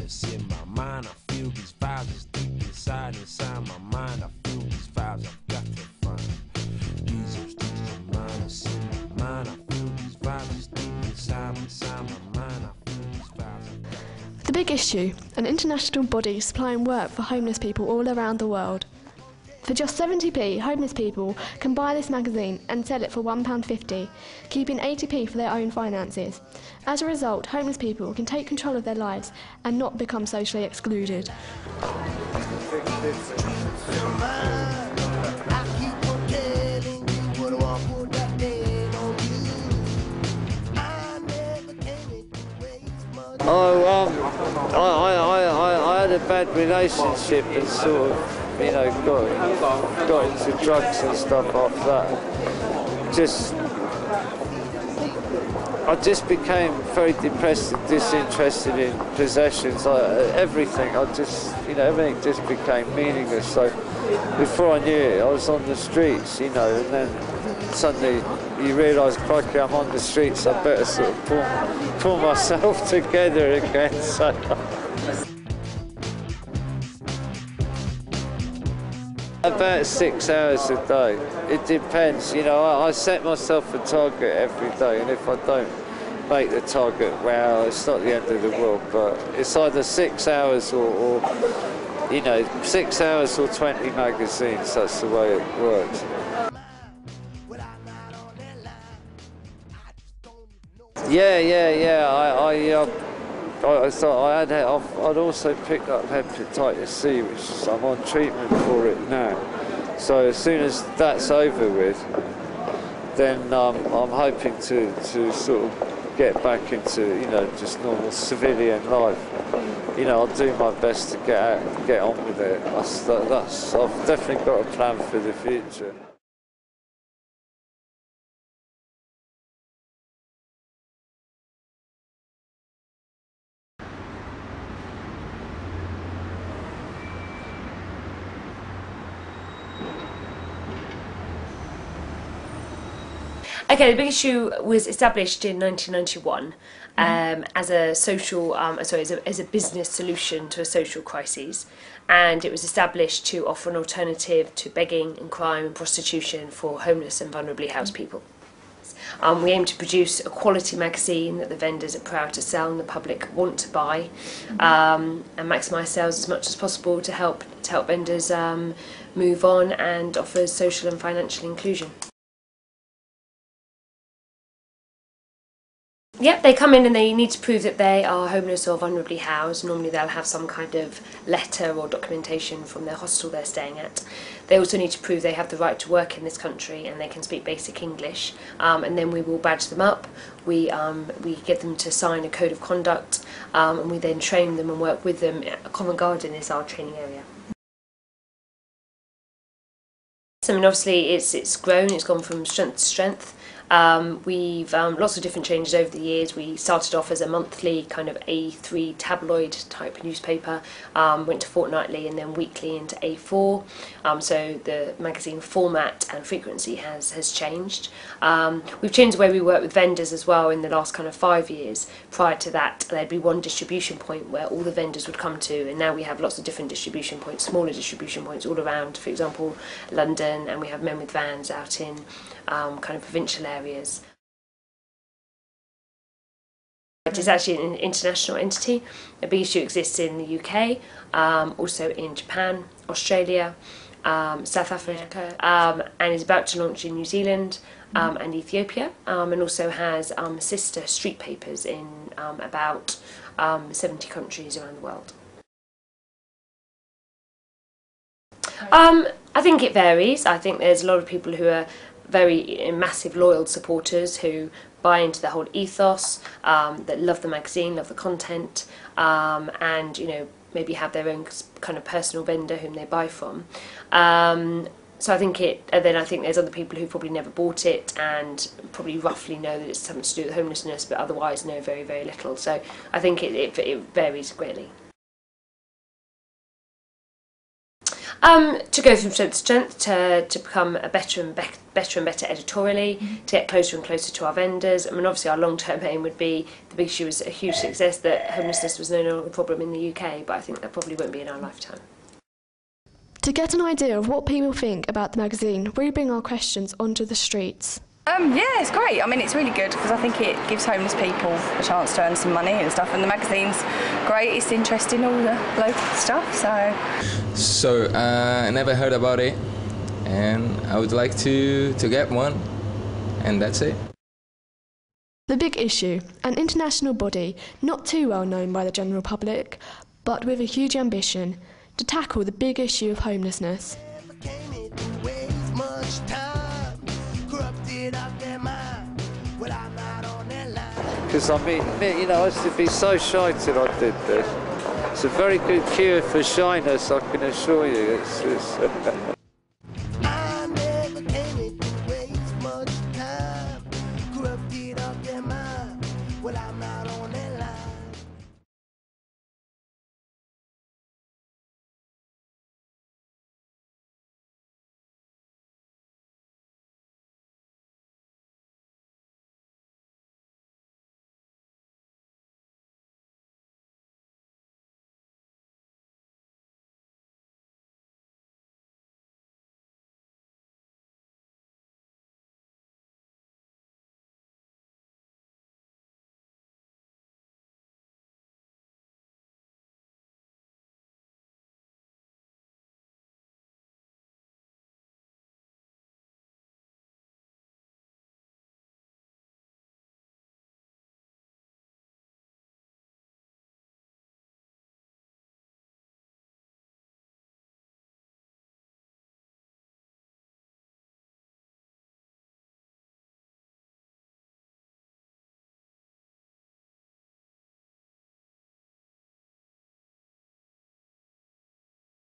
minus in my mind. I feel these vibes is deep inside my mind. I feel these vibes I've got to find. These are the minus in my mind. I feel these vibes is deep inside my mind. I feel these vibes. The Big Issue, an international body supplying work for homeless people all around the world. For just 70p, homeless people can buy this magazine and sell it for £1.50, keeping 80p for their own finances. As a result, homeless people can take control of their lives and not become socially excluded. I had a bad relationship and sort of, you know, got into drugs and stuff after that. I just became very depressed and disinterested in possessions, everything. Everything just became meaningless. So before I knew it, I was on the streets, you know, and then suddenly you realise, crikey, I'm on the streets, I better sort of pull myself together again. So. About 6 hours a day. It depends, you know, I set myself a target every day, and if I don't make the target, well, it's not the end of the world, but it's either 6 hours or you know, 6 hours or 20 magazines. That's the way it works. Yeah. I'd also picked up hepatitis C, which I'm on treatment for it now. So as soon as that's over with, then I'm hoping to sort of get back into, you know, just normal civilian life. You know, I'll do my best to get on with it. I've definitely got a plan for the future. Okay, The Big Issue was established in 1991 as a social, as a business solution to a social crisis, and it was established to offer an alternative to begging and crime and prostitution for homeless and vulnerably housed people. We aim to produce a quality magazine that the vendors are proud to sell and the public want to buy, and maximise sales as much as possible to help vendors move on and offer social and financial inclusion. Yep, they come in and they need to prove that they are homeless or vulnerably housed. Normally they'll have some kind of letter or documentation from their hostel they're staying at. They also need to prove they have the right to work in this country and they can speak basic English. And then we will badge them up. We get them to sign a code of conduct, and we then train them and work with them. Covent Garden is our training area. I mean, obviously it's grown, it's gone from strength to strength. We've lots of different changes over the years. We started off as a monthly kind of A3 tabloid type newspaper, went to fortnightly and then weekly into A4. So the magazine format and frequency has changed. We've changed the way we work with vendors as well in the last kind of 5 years. Prior to that, there'd be one distribution point where all the vendors would come to, and now we have lots of different distribution points, smaller distribution points all around, for example, London, and we have Men with Vans out in kind of provincial areas. It is actually an international entity. The Big Issue exists in the UK, also in Japan, Australia, South Africa, and is about to launch in New Zealand and Ethiopia, and also has sister street papers in about 70 countries around the world. I think it varies. I think there's a lot of people who are very massive loyal supporters who buy into the whole ethos, that love the magazine, love the content, and you know, maybe have their own kind of personal vendor whom they buy from. So I think and then I think there's other people who probably never bought it and probably roughly know that it's something to do with homelessness, but otherwise know very, very little. So I think it varies greatly. To go from strength to strength, to become a better and better editorially, to get closer and closer to our vendors. I mean, obviously our long-term aim would be, the big issue was a huge success, that homelessness was no longer a problem in the UK, but I think that probably won't be in our lifetime. To get an idea of what people think about the magazine, we bring our questions onto the streets. Yeah, it's great. I mean, it's really good because I think it gives homeless people a chance to earn some money and stuff, and the magazine's great. It's interesting, all the local stuff, So I never heard about it, and I would like to get one, and that's it. The Big Issue, an international body not too well known by the general public, but with a huge ambition to tackle the big issue of homelessness. Because I mean, you know, I used to be so shy till I did this. It's a very good cure for shyness, I can assure you. It's